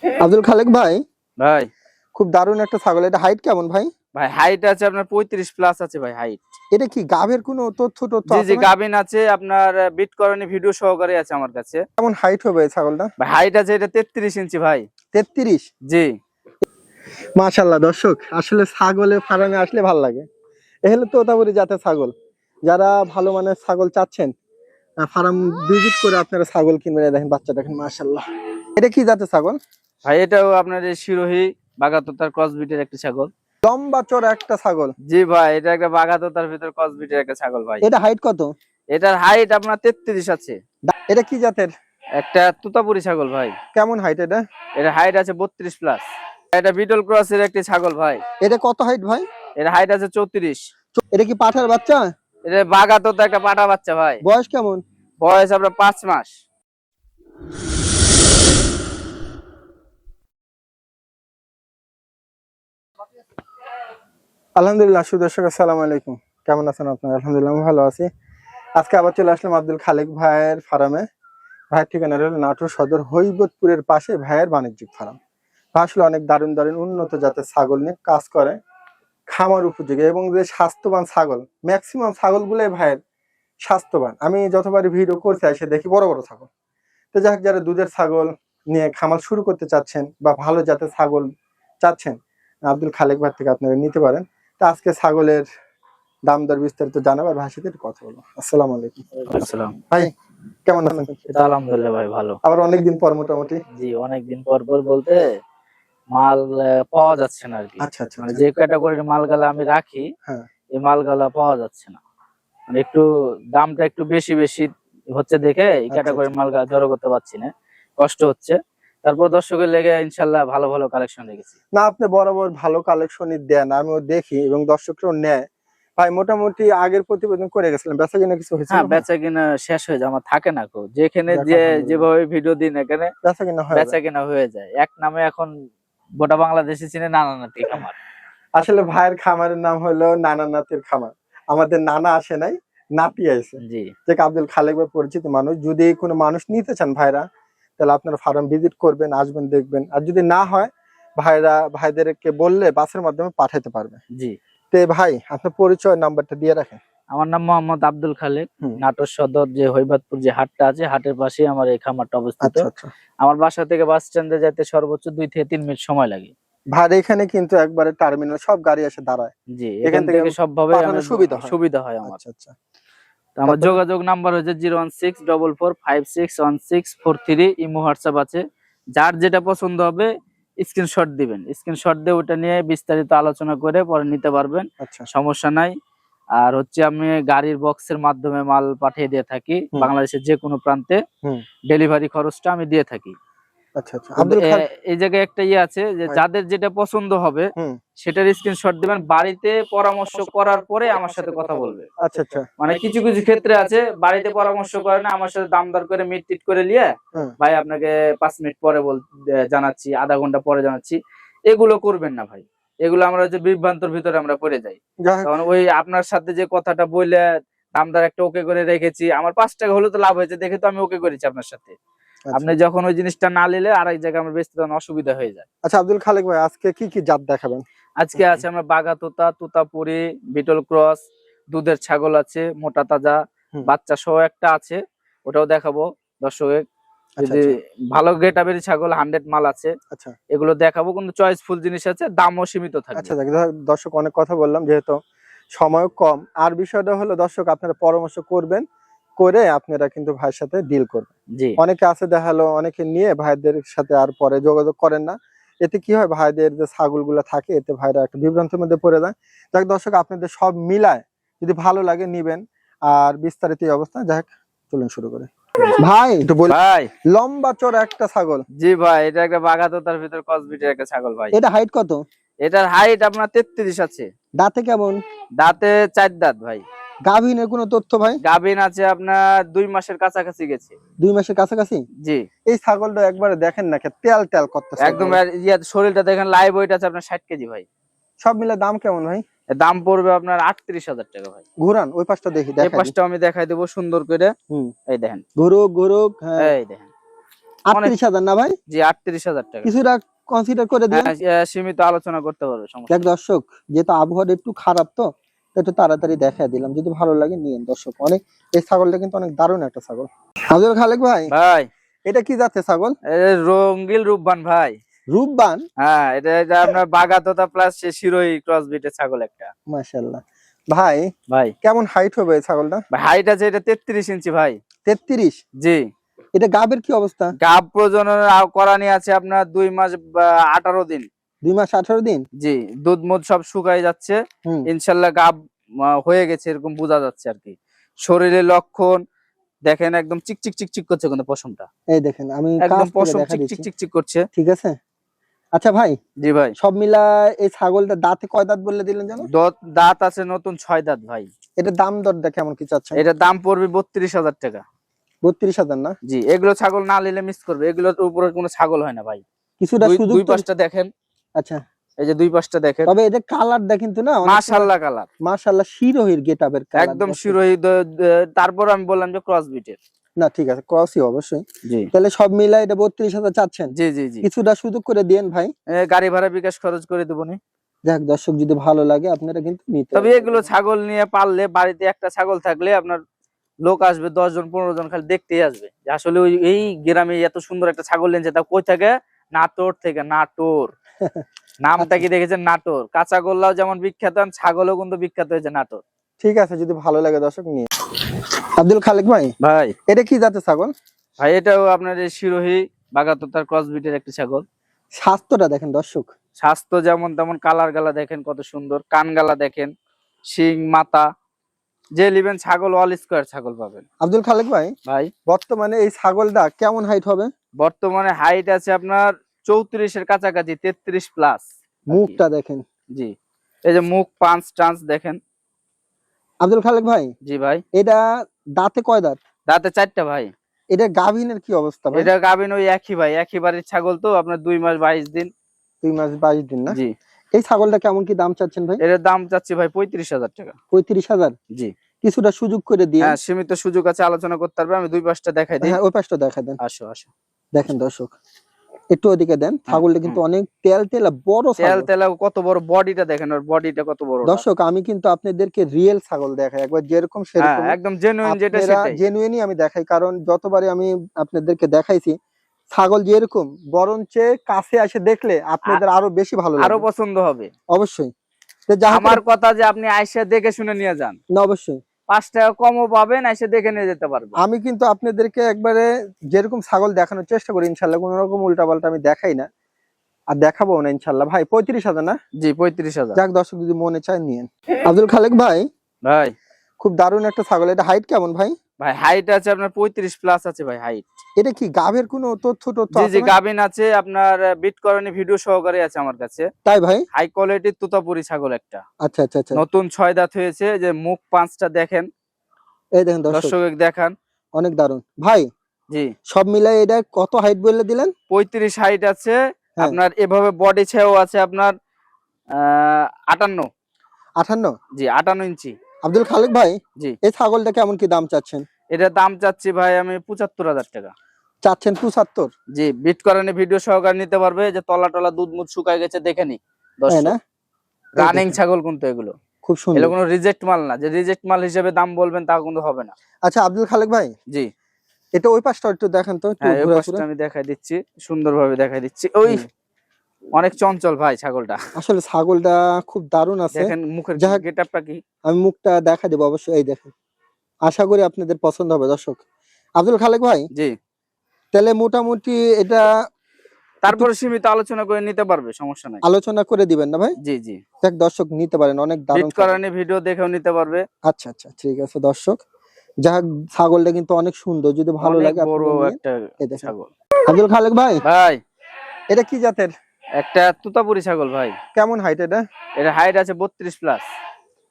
আব্দুল খালেক ভাই, ভাই খুব দারুণ একটা ছাগল। এটা হাইট কেমন ভাই? ভাই হাইট আছে আপনার 35 প্লাস আছে ভাই হাইট। এটা কি গাভীর কোনো তথ্য জি আছে জি ভাই? গাবিন আছে আপনার বিট করণী ভিডিও সহকারে আছে আমার কাছে। কেমন হাইট হবে এই ছাগলটা? ভাই হাইট আছে এটা 33 ইঞ্চি ভাই। 33? জি মাশাআল্লাহ। দর্শক, আসলে ছাগলের ফার্মে আসলে ভালো লাগে। এ হলো তোতাপুরি জাতের ছাগল। যারা ভালো মানের ছাগল চাচ্ছেন, ফার্ম ভিজিট করে আপনারা ছাগল কিনবেন। এই দেখেন বাচ্চা, দেখেন মাশাআল্লাহ। এটা কি জাতের ছাগল ভাই এটাও আপনার এই শিরোহী বাগাতোতার ক্রস বিটের একটা ছাগল। লম্বা চড়া একটা ছাগল? জি ভাই এটা একটা বাগাতোতার ভিতর ক্রস বিটের একটা ছাগল ভাই। এটা হাইট কত? এটার হাইট আপনার 33 আছে। এটা কি জাতের? একটা তোতাপুরি ছাগল ভাই। কেমন হাইট এটা? এটা হাইট আছে 32 প্লাস। এটা বিটল ক্রসের একটা ছাগল ভাই। এটা কত হাইট ভাই? এটা হাইট আছে 34। এটা কি পাঠার বাচ্চা? এটা বাগাতোতা একটা পাটা বাচ্চা ভাই। বয়স কেমন? বয়স আপনার 5 মাস। আলহামদুলিল্লাহ। সুদর্শক, আসসালামু আলাইকুম। কেমন আছেন আপনারা? আলহামদুলিল্লাহ আমি ভালো আছি। আজকে আবার চলে আসলাম আব্দুল খালেক ভাইয়ের ফার্মে। ভাইয়ের ঠিকানা হলো নাটোর সদর হৈবতপুরের পাশে ভাইয়ের বাণিজ্যিক ফার্ম। আসলে অনেক দারুণ দারুণ উন্নত জাতের ছাগল নিয়ে কাজ করে, খামার উপযোগী এবং যে স্বাস্থ্যবান ছাগল। ম্যাক্সিমাম ছাগলগুলোই ভাইয়ের স্বাস্থ্যবান। আমি যতবারই ভিডিও করতে আসে দেখি বড় বড় ছাগল। তো যাই হোক, যারা দুধের ছাগল নিয়ে খামার শুরু করতে চাচ্ছেন বা ভালো জাতের ছাগল চাচ্ছেন, আব্দুল খালেক ভাই থেকে আপনারা নিতে পারেন। তো আজকে ছাগলের দাম দর বিস্তারিত জানাবো আর ভাইয়ের সাথে একটু কথা বলবো। আসসালামু আলাইকুম। আসসালাম। ভাই কেমন আছেন? আলহামদুলিল্লাহ ভাই ভালো। আবার অনেকদিন পর মোটামুটি। জি অনেকদিন পর পর বলতে মাল পাওয়া যাচ্ছে না আরকি। আচ্ছা আচ্ছা মানে আচ্ছা। যে ক্যাটাগরির মালগুলা আমি রাখি হ্যাঁ। এই মালগুলা পাওয়া যাচ্ছে না। মানে একটু দামটা একটু বেশি বেশি হচ্ছে দেখে এই ক্যাটাগরির মালগুলা জড়ো করতে পারছি না, কষ্ট হচ্ছে। তারপর দর্শকের লেগে ইনশাল্লাহ ভালো ভালো কালেকশন রেখেছি। না, আপনি বরাবর ভালো কালেকশনই দেন, আমিও দেখি এবং দর্শকরাও নেয়। ভাই মোটামুটি আগের প্রতিবেদন করে গেছিলাম, বেচা কিনা কিছু হয়েছে? হ্যাঁ বেচা কিনা শেষ হয়ে যায়, আমার থাকে না কো। যেখানে যে যেভাবে ভিডিও দিন এখানে বেচা কিনা হয়ে যায়। এক নামে এখন গোটা বাংলাদেশে চিনে নানানাটি খামার। আসলে ভাইয়ের খামারের নাম হলো নানানাতির খামার। আমাদের নানা আসে নাই, নাতি আছে। জি যে আব্দুল খালেক ভাই পরিচিত মানুষ। যদি কোনো মানুষ নিতে চান ভাইরা, তাহলে আপনারা ফার্ম ভিজিট করবেন, আসবেন, দেখবেন। আর যদি না হয়, ভাইদেরকে বললে বাসের মাধ্যমে পাঠাতে পারবে। জি। তো ভাই আপনার পরিচয় নাম্বারটা দিয়ে রাখেন। আমার নাম মোহাম্মদ আব্দুল খালেক। নাটোর সদর যে হৈবতপুর যে হাটটা আছে, হাটের পাশে আমার এই খামারটা অবস্থিত। আচ্ছা আচ্ছা। আমার বাসা থেকে বাস স্ট্যান্ডে যেতে সর্বোচ্চ 2 থেকে 3 মিনিট সময় লাগে। ভাই এখানে কিন্তু একবারে টার্মিনাল, সব গাড়ি এসে দাঁড়ায়। জি এখান থেকে সবভাবে সুবিধা হয় আমার। আচ্ছা আচ্ছা। আমার যোগাযোগ নাম্বার হচ্ছে 01644561643। ইমো হোয়াটসঅ্যাপ আছে। যার যেটা পছন্দ হবে স্ক্রিনশট দিবেন, স্ক্রিনশট দিয়ে ওটা নিয়ে বিস্তারিত আলোচনা করে পরে নিতে পারবেন। আচ্ছা, সমস্যা নাই। আর হচ্ছে আমি গাড়ির বক্সের মাধ্যমে মাল পাঠিয়ে দিয়ে থাকি বাংলাদেশের যে কোনো প্রান্তে। ডেলিভারি খরচটা আমি দিয়ে থাকি। আচ্ছা আচ্ছা। এই জায়গায় একটা আছে যে যাদের যেটা পছন্দ হবে সেটার স্ক্রিনশট দিবেন, বাড়িতে পরামর্শ করার পরে আমার সাথে কথা বলবে। আচ্ছা আচ্ছা। মানে কিছু কিছু ক্ষেত্রে আছে বাড়িতে পরামর্শ করে না, আমার সাথে দাম দর করে মিটটিট করে নিয়ে ভাই আপনাকে 5 মিনিট পরে জানাচ্ছি, আধা ঘন্টা পরে জানাচ্ছি, এগুলো করবেন না ভাই। এগুলো আমরা যে বিভ্রান্তর ভিতরে আমরা পড়ে যাই। কারণ ওই আপনার সাথে যে কথাটা বললে দাম দর একটা ওকে করে রেখেছি, আমার 5 টাকা হলে তো লাভ হয়েছে দেখে তো আমি ওকে করেছি আপনার সাথে। আপনি যখন ওই জিনিসটা না নিলে আরেক জায়গায় আমার বেচতে তখন অসুবিধা হয়ে যায়। আচ্ছা আব্দুল খালেক ভাই, আজকে কি কি জাত দেখাবেন? আজকে আছে আমরা বাগাতোতা, তোতাপুরি, বিটল ক্রস, দুধের ছাগল আছে, মোটা তাজা বাচ্চা সহ একটা আছে, ওটাও দেখাবো দর্শক। যদি ভালো গেটাবের ছাগল 100 মাল আছে, আচ্ছা এগুলো দেখাবো। কিন্তু চয়েসফুল জিনিস আছে, দামও সীমিত থাকবে। আচ্ছা দর্শক, অনেক কথা বললাম যেহেতু সময় কম। আর বিষয়টা হলো দর্শক, আপনারা পরামর্শ করবেন, করে আপনারা কিন্তু ভাইয়ের সাথে ডিল করবেন। অনেকে আছে দেখালো, অনেকে নিয়ে ভাইদের সাথে আর পরে যোগাযোগ করেন না। এতে কি হয়, ভাইদের যে ছাগলগুলো থাকে এতে ভাইরা একটা বিভ্রান্তির মধ্যে পড়ে যায়। যাক দর্শক, আপনাদের সব মিলায় যদি ভালো লাগে নিবেন। আর বিস্তারিত অবস্থা যাক, চলুন শুরু করে। ভাই একটু বল ভাই, লম্বা চড়া একটা ছাগল। জি ভাই এটা একটা বাগাতোতার ভিতর ক্রসবিটের একটা ছাগল ভাই। এটা হাইট কত? এটার হাইট আপনার 33 আছে। দাঁতে কেমন? দাঁতে 4 দাঁত ভাই। গাভীনের কোনো তথ্য ভাই? গাভীন আছে আপনার 2 মাসের কাছাকাছি গেছে। 2 মাসের কাছাকাছি? জি। এই ছাগলটা একবারে দেখেন না, তেল তেল করতেছে একদম। শরীরটা দেখেন, লাইভ ওয়েট আছে আপনার 60 কেজি ভাই। সব মিলে দাম কেমন ভাই? দাম পড়বে আপনার 38,000 টাকা ভাই। ঘুরান ওই পাশটা দেখি। এই পাশটা আমি দেখাই দেবো সুন্দর করে। এই দেখেন, ঘুরুক ঘুরুক। এই দেখেন 38,000 না ভাই? জি 38,000 টাকা। কিছুটা কনসিডার করে দিন। সীমিত আলোচনা করতে পারবে, সমস্যা দেখ দর্শক, যেহেতু আবহাওয়াটা একটু খারাপ তো একটু তাড়াতাড়ি দেখায় দিলাম, যদি ভালো লাগে নিয়েন দর্শক। অনেক, এই ছাগলটা কিন্তু অনেক দারুণ একটা ছাগল। আব্দুল খালেক ভাই, ভাই। এটা কি জাতের ছাগল? রঙ্গিল রূপবান ভাই। রূপবান? হ্যাঁ, এটা আপনার বাগাতোতা প্লাস শিরোহী ক্রস ব্রিডের ছাগল একটা। মাশাআল্লাহ। ভাই ভাই কেমন হাইট হবে এই ছাগলটা? ভাই হাইট আছে এটা 33 ইঞ্চি ভাই। 33? জি। এটা গাবের কি অবস্থা? গাব প্রজনন করানি আছে আপনার 2 মাস 18 দিন। 2 মাস 18 দিন? জি, দুধ মুধ সব শুকায় যাচ্ছে ইনশাআল্লাহ। গাব হয়ে গেছে এরকম বোঝা যাচ্ছে আর কি। শরীরের লক্ষণ দেখেন, একদম চিকচিক চিকচিক করছে কিন্তু পশমটা। এই দেখেন, আমি একদম কাছ থেকে পশম দেখা চিকচিক দিচ্ছি। চিকচিক করছে। ঠিক আছে। আচ্ছা ভাই, জি ভাই। সব মিলা এই ছাগলটা দাঁতে কয় দাঁত বললে দিলেন জানো? দাঁত আছে নতুন 6 দাঁত ভাই। এটা দাম দরটা কেমন কি চাচ্ছেন? এটা দাম পড়বে 32,000 টাকা। 32,000 না? জি, এগুলো ছাগল না নিলে মিস করবে, এগুলোর উপরে কোনো ছাগল হয় না ভাই। কিছুটা সুযোগ দুই পাশটা দেখেন। আচ্ছা, এই যে দুই পাশটা দেখেন, তবে এটা কালারটা কিন্তু না মাশাআল্লাহ কালার। মাশাআল্লাহ, শিরোহির গেটআপের কালার একদম শিরোহী। তারপর আমি বললাম যে ক্রস বিটের। না ঠিক আছে, ক্রসই অবশ্যই। জি। তাহলে সব মিলাই এটা 32,000 চাচ্ছেন? জি জি জি। কিছুটা সুযোগ করে দেন ভাই। গাড়ি ভাড়া বিকাশ খরচ করে দেবো নি। যাক দর্শক, যদি ভালো লাগে আপনারা কিন্তু নিতে তবে পারেন। এগুলো ছাগল নিয়ে পাললে, বাড়িতে একটা ছাগল থাকলে আপনার লোক আসবে 10 জন 15 জন, খালি দেখতেই আসবে যে আসলে এই গ্রামে এত সুন্দর একটা ছাগল নিয়েছে। তা কই থেকে? নাটোর থেকে। নাটোর নামটা কি দেখেছেন? নাটোর। কাঁচা গোল্লাও যেমন বিখ্যাত, ছাগলও কিন্তু বিখ্যাত হয়েছে নাটোর। ঠিক আছে, যদি ভালো লাগে দর্শক নিয়ে। আব্দুল খালেক ভাই, ভাই এটা কি জাতের ছাগল? ভাই এটাও আপনার এই শিরোহী বাগাতোতার ক্রস বিটের একটা ছাগল। স্বাস্থ্যটা দেখেন দর্শক, স্বাস্থ্য যেমন তেমন, কালার গালা দেখেন কত সুন্দর, কান গালা দেখেন, শিং মাথা, যে লিবেন ছাগল অল স্কয়ার ছাগল পাবেন। আব্দুল খালেক ভাই, ভাই বর্তমানে এই ছাগলটা কেমন হাইট হবে? বর্তমানে হাইট আছে আপনার 34 এর কাছাকাছি, 33 প্লাস। মুখটা দেখেন। জি, এই যে মুখ পাঁচ টান্স দেখেন। আব্দুল খালেক ভাই, জি ভাই। এটা দাঁতে কয় দাঁত? দাঁতে 4টা ভাই। এটা গাভীনের কি অবস্থা ভাই? এটা গাবিন ওই একই ভাই, একই বাড়ির ছাগল তো আপনার 2 মাস 22 দিন। 2 মাস 22 দিন না? জি। এই ছাগলটা কেমন কি দাম চাচ্ছেন ভাই? এর দাম চাচ্ছি ভাই 35,000 টাকা। 35,000? জি। কিছুটা সুযোগ করে দিয়ে। হ্যাঁ, সীমিত সুযোগ আছে, আলোচনা করতে পারবে। আমি দুই পাশটা দেখাই দিই। হ্যাঁ, ওই পাশটা দেখা দেন। আসো আসো। দেখেন দর্শক, একটু ওদিকে দেন। ছাগলটা কিন্তু অনেক তেল তেলা বড় ছাগল। তেলা কত বড়, বডিটা দেখেন, ওর বডিটা কত বড়। দর্শক, আমি কিন্তু আপনাদেরকে রিয়েল ছাগল দেখাই, একবার যেরকম সেরকম। একদম জেনুইন, যেটা সেটাই। জেনুইনই আমি দেখাই, কারণ যতবারই আমি আপনাদেরকে দেখাইছি ছাগল যেরকম, বরঞ্চ কাছে এসে দেখলে আপনাদের আরো বেশি ভালো লাগবে, আরো পছন্দ হবে অবশ্যই। তো যা আমার কথা যে আপনি আইসা দেখে শুনে নিয়ে যান, না অবশ্যই 5 টাকা কমও পাবেন, এসে দেখে নিয়ে যেতে পারবেন। আমি কিন্তু আপনাদেরকে একবারে যেরকম ছাগল দেখানোর চেষ্টা করি, ইনশাল্লাহ কোনো রকম উল্টাপাল্টা আমি দেখাই না, আর দেখাবো না ইনশাল্লাহ। ভাই 35,000 না? জি 35,000। যাক দর্শক, যদি মনে চায় নিয়েন। আব্দুল খালেক ভাই, ভাই খুব দারুণ একটা ছাগল। এটা হাইট কেমন ভাই? ভাই হাইট আছে আপনার 35 প্লাস আছে ভাই হাইট। এটা কি গাভের কোনো তথ্য জি আছে? জি, গাবিন আছে আপনার, বিট করণী ভিডিও সহকারে আছে আমার কাছে। তাই ভাই? হাই কোয়ালিটির তোতাপুরি ছাগল একটা। আচ্ছা আচ্ছা আচ্ছা। নতুন 6 দাঁত হয়েছে। যে মুখ 5টা দেখেন, এই দেখেন দর্শক, দর্শক দেখান। অনেক দারুণ ভাই। জি, সব মিলাই এটা কত হাইট বললে দিলেন? 35 হাইট আছে আপনার। এভাবে বডি ছেও আছে আপনার 58। 58? জি 58 ইঞ্চি। আব্দুল খালেক ভাই, জি, এই ছাগলটা কেমন কি দাম চাচ্ছেন? এটা দাম চাচ্ছি ভাই আমি 75,000 টাকা। চাচ্ছেন 75? জি, বিট করানি ভিডিও সহকারে নিতে পারবে। যে তলা টলা দুধ মুধ শুকায় গেছে দেখে নি তাই না? রানিং ছাগল কিন্তু এগুলো। খুব সুন্দর। এগুলো কোনো রিজেক্ট মাল না, যে রিজেক্ট মাল হিসেবে দাম বলবেন তা কিন্তু হবে না। আচ্ছা আব্দুল খালেক ভাই, জি, এটা ওই পাশটা একটু দেখেন তো, একটু হ্যাঁ এই ঘুরে পাশটা ঘুরে। আমি দেখাই দিচ্ছি, সুন্দরভাবে দেখাই দিচ্ছি। ওই অনেক চঞ্চল ভাই ছাগলটা। আসলে ছাগলটা খুব দারুণ আছে। দেখেন মুখের যাক, গেটআপটা কি। আমি মুখটা দেখা দেবো অবশ্যই। এই দেখেন, আশা করি আপনাদের পছন্দ হবে দর্শক। আব্দুল খালেক ভাই, জি, তাহলে মোটামুটি এটা তারপরে সীমিত আলোচনা করে নিতে পারবে, সমস্যা নাই। আলোচনা করে দিবেন না ভাই? জি জি, দেখ দর্শক, নিতে পারেন, অনেক দারুণ বিট করানি ভিডিও দেখেও নিতে পারবে। আচ্ছা আচ্ছা, ঠিক আছে দর্শক। যাক, ছাগলটা কিন্তু অনেক সুন্দর, যদি ভালো অনেক লাগে বড় আপনারা নিয়ে। একটা এই দেখেন। ছাগল। আব্দুল খালেক ভাই, ভাই এটা কি জাতের? একটা তুতাপুরি ছাগল ভাই। কেমন হাইট এটা? এটা হাইট আছে 32 প্লাস।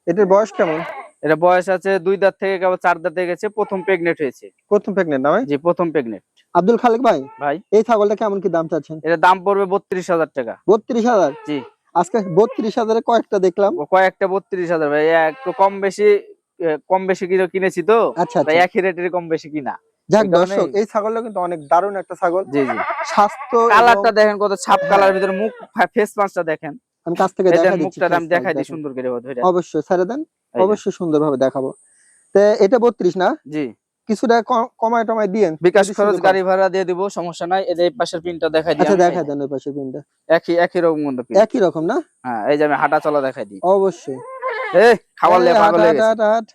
এটার বয়স কেমন? এটা বয়স আছে 2 দাঁত থেকে কেবল 4 দাঁতে গেছে, প্রথম প্রেগনেন্ট হয়েছে। প্রথম প্রেগনেন্ট না ভাই? জি, প্রথম প্রেগনেন্ট। আব্দুল খালেক ভাই, ভাই এই ছাগলটা কেমন কি দাম চাচ্ছেন? এটা দাম পড়বে 32,000 টাকা। 32,000? জি, আজকে 32,000 কয়েকটা দেখলাম। কয়েকটা 32,000 ভাই, একটু কম বেশি কিনেছি তো। আচ্ছা তাই আচ্ছা, একই রেটের কম বেশি কিনা। যাক এই কারণে- দর্শক, এই ছাগলটা কিন্তু অনেক দারুণ একটা ছাগল। জি জি, স্বাস্থ্য কালারটা এবং- দেখেন কত ছাপ কালার ভিতরে, মুখ ফেস পাঁচটা দেখেন, আমি কাছ থেকে এই দেখা দেন দিচ্ছি, মুখটা আমি face দেখাই দিই দেখেন। সুন্দর করে ধরে। অবশ্যই ছেড়ে দেন, এই যে, অবশ্যই সুন্দরভাবে দেখাবো। তো এটা 32 না, জি কিছুটা কমায় টমায় দিয়েন। বিকাশ যদি খরচ সুযোগ গাড়ি ভাড়া দিয়ে দিব, সমস্যা নাই। এই যে এই পাশের পিনটা দেখাই হয়। দিই আচ্ছা আমি, দেখা এই যে, দেন ওই পাশের পিনটা। একই রকম মতো পিন। একই রকম না? হ্যাঁ, এই যে আমি হাঁটা চলা দেখাই দিই। অবশ্যই। এই খাবার লিয়ে এই পাগল হয়ে গেছে, হাট।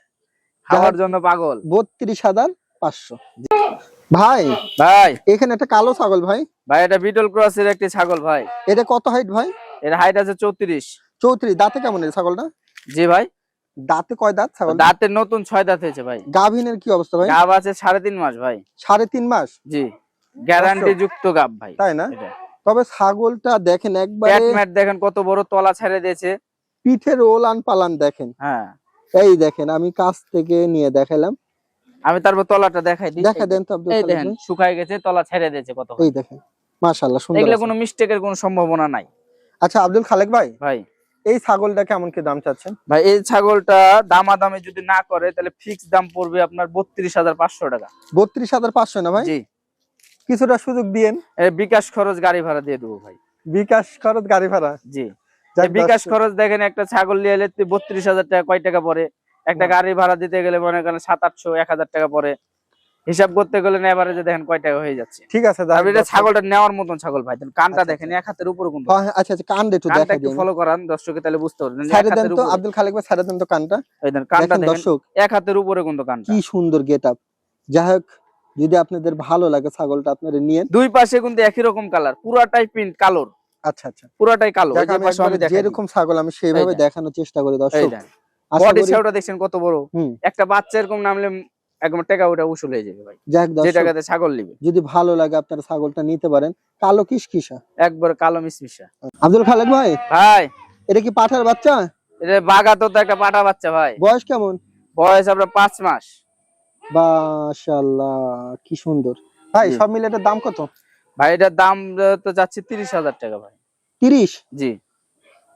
খাওয়ার জন্য পাগল। 32,500। ভাই ভাই এখানে একটা কালো ছাগল ভাই, ভাই এটা বিটল ক্রসের একটি ছাগল ভাই। এটা কত হাইট ভাই? এর হাইট আছে 34। 34। দাঁতে কেমন এই ছাগলটা? জি ভাই, দাঁতে কয় দাঁত ছাগল? দাঁতের নতুন 6 দাঁত হয়েছে ভাই। গাভীনের কি অবস্থা ভাই? গাব আছে 3.5 মাস ভাই। 3.5 মাস? জি, গ্যারান্টি যুক্ত গাব ভাই। তাই না? এটা তবে ছাগলটা দেখেন একবারে, প্যাট ম্যাট দেখেন কত বড়, তলা ছেড়ে দিয়েছে। পিঠের ওলান পালান দেখেন। হ্যাঁ, এই দেখেন, আমি কাছ থেকে নিয়ে দেখাইলাম। আমি তারপর তলাটা দেখাই দিই। দেখা দেন তো আব্দুল এই খালেক দেখেন ভাই। শুকায় গেছে, তলা ছেড়ে দিয়েছে কত। এই দেখেন, মাশাআল্লাহ সুন্দর এগুলো আছে। কোনো মিস্টেকের কোনো সম্ভাবনা নাই আচ্ছা আব্দুল খালেক ভাই, ভাই। এই ছাগলটা কেমন কি দাম চাচ্ছেন? ভাই এই ছাগলটা দামাদামি যদি না করে তাহলে ফিক্স দাম পড়বে আপনার 32,500 টাকা। 32,500 না ভাই? জি, কিছুটা সুযোগ দিয়েন। এর বিকাশ খরচ গাড়ি ভাড়া দিয়ে দেবো ভাই। বিকাশ খরচ গাড়ি ভাড়া? জি, যাক এই বিকাশ দর্শক, খরচ দেখেন একটা ছাগল নিয়ে এলে 32,000 টাকা কয় টাকা পড়ে, একটা গাড়ি ভাড়া দিতে গেলে মনে করেন 700-800 টাকা পড়ে, হিসাব করতে গেলে এভারেজে দেখেন কয় টাকা হয়ে যাচ্ছে। ঠিক আছে। আর এটা ছাগলটা নেওয়ার মতন ছাগল ভাই, কানটা আচ্ছা, দেখেন এক হাতের উপরে কিন্তু। আচ্ছা আচ্ছা, কান একটু কানটা দেখা একটু দিন। ফলো করান দর্শকে, তাহলে বুঝতে পারবেন এক ছেড়ে দেন হাতের তো উপরে। আব্দুল খালেক ভাই, ছেড়ে দেন তো কানটা। এই দেন কানটা দেখেন দেখেন দর্শক, এক হাতের উপরে কিন্তু কানটা। কি সুন্দর গেটআপ। যাই হোক, যদি আপনাদের ভালো লাগে ছাগলটা আপনারা নিয়েন। দুই পাশে কিন্তু একই রকম কালার, পুরাটাই প্রিন্ট কালোর, আচ্ছা আচ্ছা, পুরাটাই কালো। যাক এই যে আমি পাশে একবারে আমি দেখাই দিই। যেরকম ছাগল আমি সেইভাবে এই দেন। দেখানোর চেষ্টা করি এই দর্শক। দেন আশা বডি করি শেপটা দেখছেন কত বড়, হুম, একটা বাচ্চা এরকম নামলে একদম টাকা ওটা উসুল হয়ে যাবে ভাই, যাক যে দর্শক, টাকাতে ছাগল নিবে। যদি ভালো লাগে আপনারা ছাগলটা নিতে পারেন। কালো কিসকিসা একবার কালো মিশমিশা। আব্দুল খালেক ভাই, ভাই এটা কি পাঠার বাচ্চা? এটা বাগাতো তো একটা পাটা বাচ্চা ভাই, বয়স কেমন? বয়স আপনার 5 মাস। মাশাআল্লাহ, কি সুন্দর ভাই। জি। সব মিলে এটার দাম কত? ভাই এটার দাম তো যাচ্ছে 30,000 টাকা ভাই। 30? জি,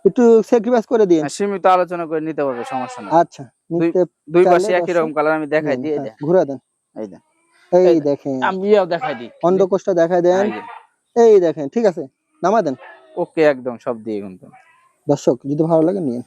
একটু স্যাক্রিফাইস করে দিন। সীমিত আলোচনা করে নিতে পারবে, সমস্যা নাই। আচ্ছা, নিতে দুই চাইলে পাশে একই দর্শক রকম কালার আমি দেখাই নিন। দিই। এই হ্যাঁ, দেন, ঘুরে দেন। এই দেন, এই এই দেন। দেখেন, আমি ইয়েও দেখাই দিই। অন্ডকোষটা দেখায় দেন। এই যে, এই দেখেন, ঠিক আছে, নামা দেন। ওকে একদম সব দিয়ে কিন্তু। দর্শক যদি ভালো লাগে নিন।